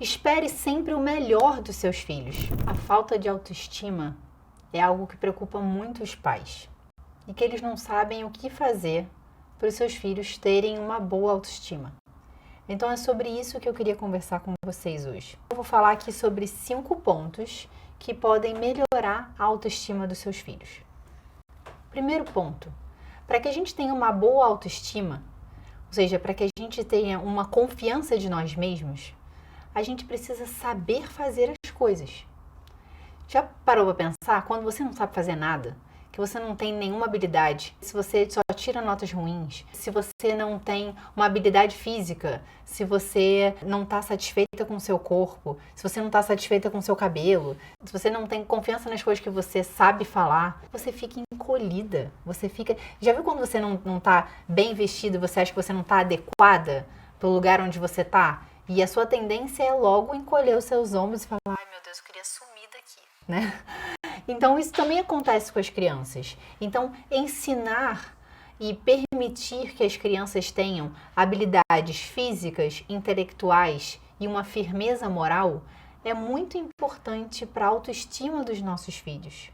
Espere sempre o melhor dos seus filhos. A falta de autoestima é algo que preocupa muito os pais e que eles não sabem o que fazer para os seus filhos terem uma boa autoestima. Então é sobre isso que eu queria conversar com vocês hoje. Eu vou falar aqui sobre 5 pontos que podem melhorar a autoestima dos seus filhos. Primeiro ponto, para que a gente tenha uma boa autoestima, ou seja, para que a gente tenha uma confiança de nós mesmos, a gente precisa saber fazer as coisas. Já parou para pensar? Quando você não sabe fazer nada, que você não tem nenhuma habilidade, se você só tira notas ruins, se você não tem uma habilidade física, se você não está satisfeita com o seu corpo, se você não está satisfeita com o seu cabelo, se você não tem confiança nas coisas que você sabe falar, você fica encolhida, você fica... Já viu quando você não está bem vestido, você acha que você não está adequada para o lugar onde você está? E a sua tendência é logo encolher os seus ombros e falar, ai meu Deus, eu queria sumir daqui, né? Então isso também acontece com as crianças. Então ensinar e permitir que as crianças tenham habilidades físicas, intelectuais e uma firmeza moral é muito importante para a autoestima dos nossos filhos.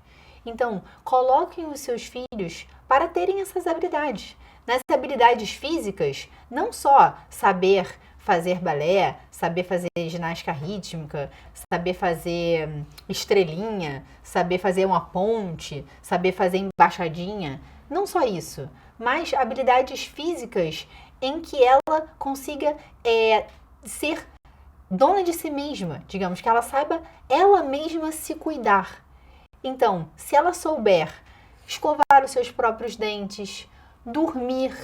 Então, coloquem os seus filhos para terem essas habilidades. Nas habilidades físicas, não só saber fazer balé, saber fazer ginástica rítmica, saber fazer estrelinha, saber fazer uma ponte, saber fazer embaixadinha. Não só isso, mas habilidades físicas em que ela consiga ser dona de si mesma, digamos, que ela saiba ela mesma se cuidar. Então, se ela souber escovar os seus próprios dentes, dormir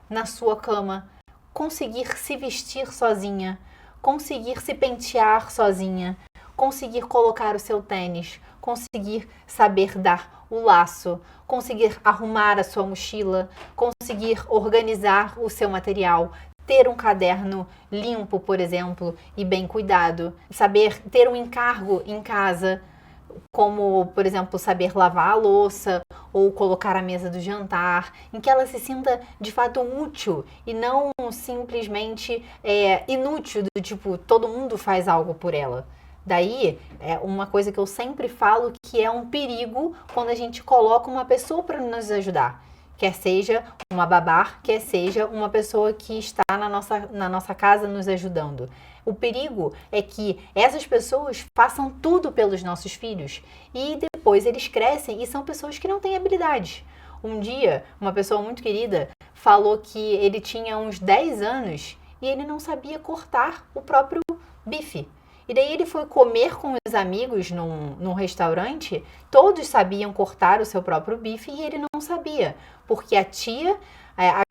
na sua cama, conseguir se vestir sozinha, conseguir se pentear sozinha, conseguir colocar o seu tênis, conseguir saber dar o laço, conseguir arrumar a sua mochila, conseguir organizar o seu material, ter um caderno limpo, por exemplo, e bem cuidado, saber ter um encargo em casa, como, por exemplo, saber lavar a louça ou colocar a mesa do jantar, em que ela se sinta de fato útil e não simplesmente inútil, do tipo, todo mundo faz algo por ela. Daí, é uma coisa que eu sempre falo que é um perigo quando a gente coloca uma pessoa para nos ajudar. Quer seja uma babá, quer seja uma pessoa que está na nossa casa nos ajudando. O perigo é que essas pessoas façam tudo pelos nossos filhos e depois eles crescem e são pessoas que não têm habilidade. Um dia, uma pessoa muito querida falou que ele tinha uns 10 anos e ele não sabia cortar o próprio bife. E daí ele foi comer com os amigos num restaurante, todos sabiam cortar o seu próprio bife e ele não sabia, porque a tia,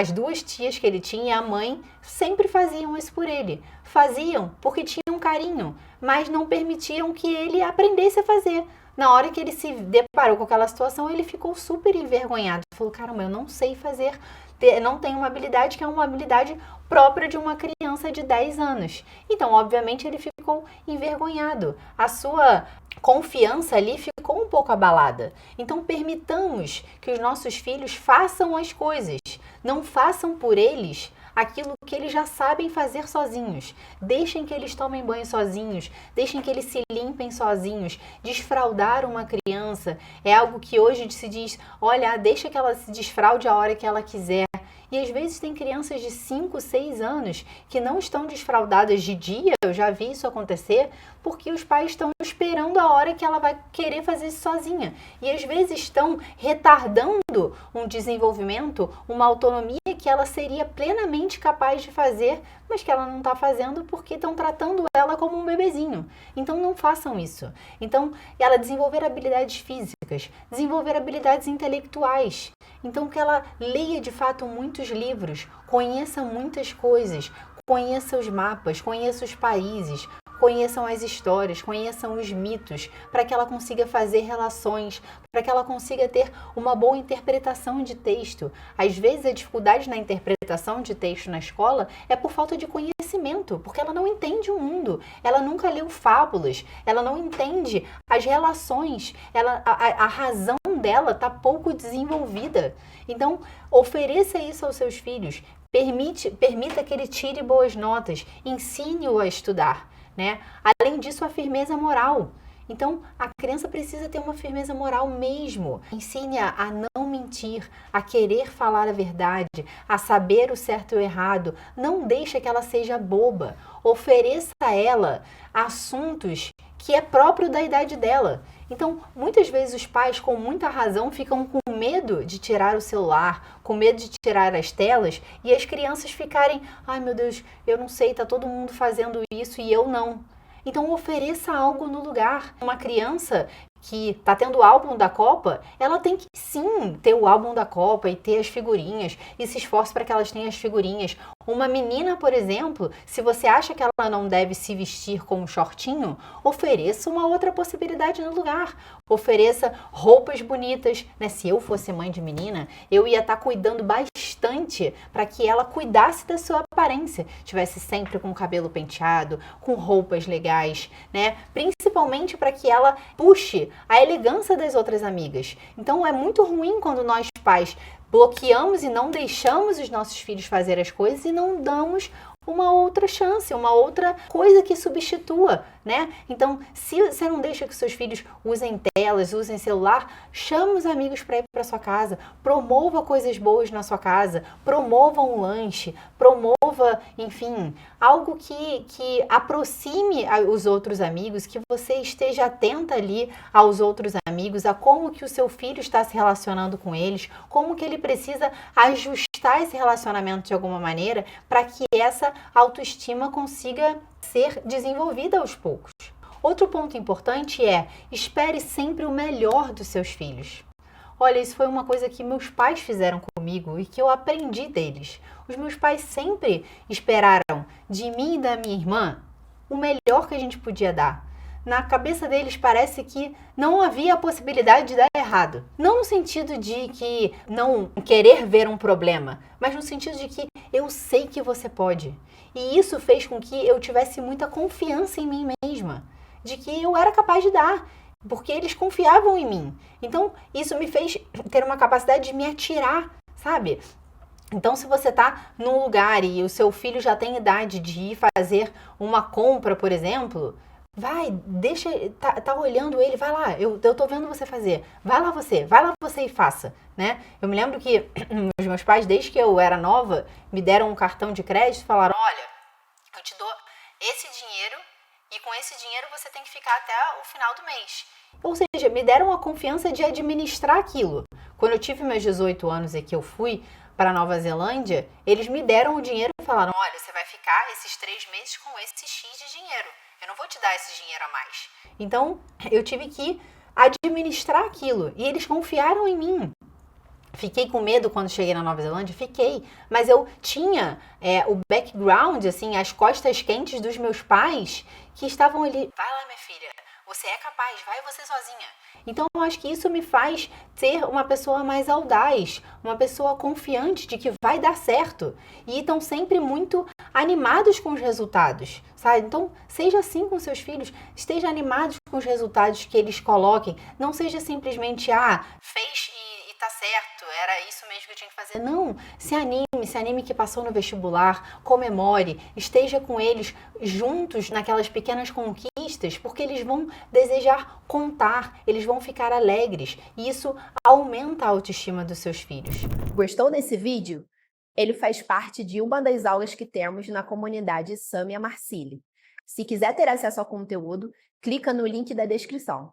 as 2 tias que ele tinha e a mãe sempre faziam isso por ele. Faziam porque tinham carinho, mas não permitiam que ele aprendesse a fazer. Na hora que ele se deparou com aquela situação, ele ficou super envergonhado. Falou, caramba, eu não sei fazer, não tenho uma habilidade que é uma habilidade própria de uma criança de 10 anos. Então, obviamente, ele ficou envergonhado. A sua confiança ali ficou um pouco abalada. Então, permitamos que os nossos filhos façam as coisas. Não façam por eles aquilo que eles já sabem fazer sozinhos. Deixem que eles tomem banho sozinhos, deixem que eles se limpem sozinhos. Desfraldar uma criança é algo que hoje se diz, olha, deixa que ela se desfraude a hora que ela quiser. E às vezes tem crianças de 5, 6 anos que não estão desfraldadas de dia, eu já vi isso acontecer, porque os pais estão esperando a hora que ela vai querer fazer isso sozinha. E às vezes estão retardando um desenvolvimento, uma autonomia que ela seria plenamente capaz de fazer, mas que ela não está fazendo porque estão tratando ela como um bebezinho. Então não façam isso. Então, ela desenvolver habilidades físicas, desenvolver habilidades intelectuais. Então que ela leia de fato muitos livros, conheça muitas coisas, conheça os mapas, conheça os países, conheçam as histórias, conheçam os mitos, para que ela consiga fazer relações, para que ela consiga ter uma boa interpretação de texto. Às vezes a dificuldade na interpretação de texto na escola é por falta de conhecimento, porque ela não entende o mundo, ela nunca leu fábulas, ela não entende as relações, a razão dela está pouco desenvolvida. Então, ofereça isso aos seus filhos. Permita que ele tire boas notas, ensine-o a estudar, né? Além disso, a firmeza moral. Então, a criança precisa ter uma firmeza moral mesmo. Ensine-a a não mentir, a querer falar a verdade, a saber o certo e o errado. Não deixe que ela seja boba. Ofereça a ela assuntos que é próprio da idade dela. Então, muitas vezes os pais, com muita razão, ficam com medo de tirar o celular, com medo de tirar as telas, e as crianças ficarem, ai meu Deus, eu não sei, tá todo mundo fazendo isso e eu não. Então ofereça algo no lugar. Uma criança que está tendo o álbum da Copa, ela tem que sim ter o álbum da Copa e ter as figurinhas e se esforce para que elas tenham as figurinhas. Uma menina, por exemplo, se você acha que ela não deve se vestir com um shortinho, ofereça uma outra possibilidade no lugar. Ofereça roupas bonitas, né? Se eu fosse mãe de menina, eu ia estar cuidando bastante para que ela cuidasse da sua aparência. Tivesse sempre com o cabelo penteado, com roupas legais, né? Principalmente para que ela puxe a elegância das outras amigas. Então é muito ruim quando nós pais bloqueamos e não deixamos os nossos filhos fazer as coisas e não damos uma outra chance, uma outra coisa que substitua, né? Então, se você não deixa que seus filhos usem telas, usem celular, chame os amigos para ir para sua casa, promova coisas boas na sua casa, promova um lanche, promova, enfim, algo que aproxime os outros amigos, que você esteja atenta ali aos outros amigos, a como que o seu filho está se relacionando com eles, como que ele precisa ajustar esse relacionamento de alguma maneira para que essa autoestima consiga ser desenvolvida aos poucos. Outro ponto importante é: espere sempre o melhor dos seus filhos. Olha, isso foi uma coisa que meus pais fizeram comigo e que eu aprendi deles. Os meus pais sempre esperaram de mim e da minha irmã o melhor que a gente podia dar. Na cabeça deles parece que não havia a possibilidade de dar errado. Não no sentido de que não querer ver um problema, mas no sentido de que eu sei que você pode. E isso fez com que eu tivesse muita confiança em mim mesma, de que eu era capaz de dar, porque eles confiavam em mim. Então, isso me fez ter uma capacidade de me atirar, sabe? Então, se você está num lugar e o seu filho já tem idade de ir fazer uma compra, por exemplo, vai, deixa, tá olhando ele, vai lá, eu tô vendo você fazer, vai lá você e faça, né? Eu me lembro que os meus pais, desde que eu era nova, me deram um cartão de crédito e falaram, olha, eu te dou esse dinheiro e com esse dinheiro você tem que ficar até o final do mês. Ou seja, me deram a confiança de administrar aquilo. Quando eu tive meus 18 anos e que eu fui para Nova Zelândia, eles me deram o dinheiro e falaram, olha, você vai ficar esses 3 meses com esse X de dinheiro. Eu não vou te dar esse dinheiro a mais. Então, eu tive que administrar aquilo. E eles confiaram em mim. Fiquei com medo quando cheguei na Nova Zelândia? Fiquei. Mas eu tinha o background, assim, as costas quentes dos meus pais que estavam ali. Vai lá, minha filha. Você é capaz. Vai você sozinha. Então, eu acho que isso me faz ser uma pessoa mais audaz, uma pessoa confiante de que vai dar certo. E estão sempre muito animados com os resultados, sabe? Então, seja assim com seus filhos, esteja animados com os resultados que eles coloquem. Não seja simplesmente, fez e tá certo, era isso mesmo que eu tinha que fazer. Não, se anime que passou no vestibular, comemore, esteja com eles juntos naquelas pequenas conquistas, porque eles vão desejar contar, eles vão ficar alegres e isso aumenta a autoestima dos seus filhos. Gostou desse vídeo? Ele faz parte de uma das aulas que temos na comunidade Samia Marcili. Se quiser ter acesso ao conteúdo, clica no link da descrição.